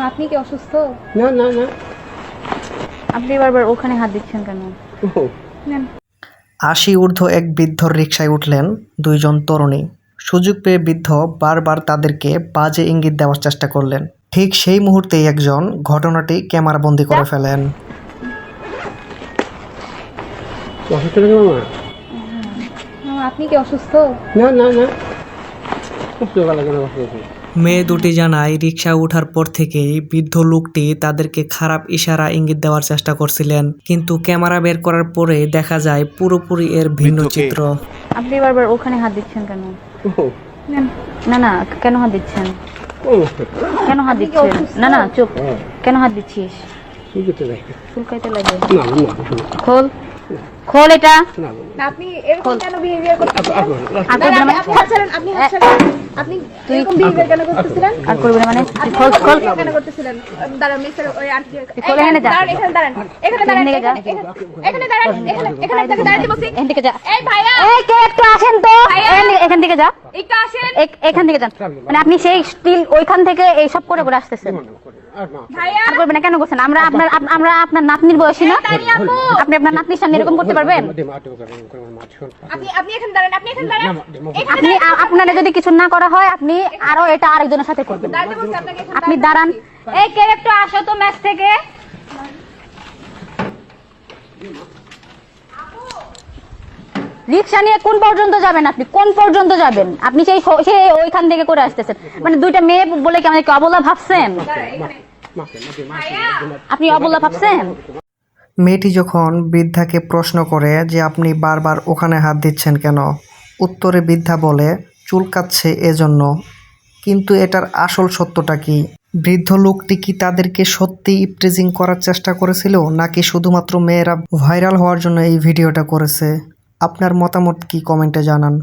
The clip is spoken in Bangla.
আপনি কি অসুস্থ? না না না। আপনি বারবার ওখানে হাত দিচ্ছেন কেন? ও নেন। ৮০ ঊর্ধ্ব এক বৃদ্ধর রিকশায় উঠলেন দুইজন তরুণী। সুযোগ পেয়ে বৃদ্ধ বারবার তাদেরকে বাজে ইঙ্গিত দেওয়ার চেষ্টা করলেন। ঠিক সেই মুহূর্তেই একজন ঘটনাটি ক্যামেরাবন্দি করে ফেলেন। অসুস্থ নাকি মামা? আপনি কি অসুস্থ? না না না। অসুস্থ ভালো কেন অসুস্থ? মেয়ে দুটি জানায় রিকশা ওঠার পর থেকেই বৃদ্ধ লোকটি তাদেরকে খারাপ ইশারা ইঙ্গিত দেওয়ার চেষ্টা করছিলেন, কিন্তু ক্যামেরা বের করার পরে দেখা যায় পুরোপুরি এর ভিন্ন চিত্র। আপনি বারবার ওখানে হাত দিচ্ছেন কেন? ও নেন। না না, কেন হাত দিচ্ছেন? ও কেন হাত দিচ্ছেন? না না, চুপ। কেন হাত দিচ্ছিস? কি করতে যাই? চুলকাইতে লাগে। না না খোল, খোল এটা। না আপনি এরকম কেন বিহেভিয়ার করতেছেন? আর করবি না মানে? আপনি হাত ছাড়েন, আপনি হাত ছাড়েন। আপনি এরকম বিহেভিয়ার কেন করতেছিলেন? আর করবি না মানে? তুই আপনি খোল, খোল। কেন করতেছিলেন? দাঁড়ান মিস্টার ওই আন্টি। খোল, এখানে যা। দাঁড়ান, এখানে দাঁড়ান। এখানে দাঁড়ান। এখানে যা। এখানে দাঁড়ান। এখানে আপনাকে দাঁড়াতে বলছি। এখান থেকে যা। এই ভাইয়া, এই কে একটু আসেন তো। এখান থেকে যা। একটু আসেন। এখান থেকে যান। মানে আপনি সেই স্টিল ওইখান থেকে এই সব করে করে আসতেছেন। ভাইয়া, আর করবেন না, কেন করছেন? আমরা আপনার নাতনির বয়সী না? আপনি আপনার নাতনির সামনে এরকম করতে পারবেন? আপনি এখানে দাঁড়ান। আপনি এখানে দাঁড়ান। আপনি আপনারা যদি কিছু না করা হয় আপনি আরো এটা আরেকজনের সাথে করবেন। দাঁড়াতে বলছি আপনাকে এখানে আপনি দাঁড়ান। এই কে একটু আসো তো ম্যাচ থেকে। রিক্সা নিয়ে কোন পর্যন্ত যাবেন? আপনি কোন পর্যন্ত যাবেন? আপনি সেই ওইখান থেকে করে আসতেছেন। মানে দুইটা মেয়ে বলে কি আমাকে অবলা ভাবছেন? আপনি অবলা ভাবছেন? মেয়েটি যখন বৃদ্ধাকে প্রশ্ন করে যে আপনি বারবার ওখানে হাত দিচ্ছেন কেন, উত্তরে বৃদ্ধা বলে চুলকাচ্ছে এজন্য। কিন্তু এটার আসল সত্যটা কি? বৃদ্ধ লোকটি কি তাদেরকে সত্যি ইপটিজিং করার চেষ্টা করেছিল, নাকি শুধুমাত্র মেয়েরা ভাইরাল হওয়ার জন্য এই ভিডিওটা করেছে? আপনার মতামত কি কমেন্টে জানান।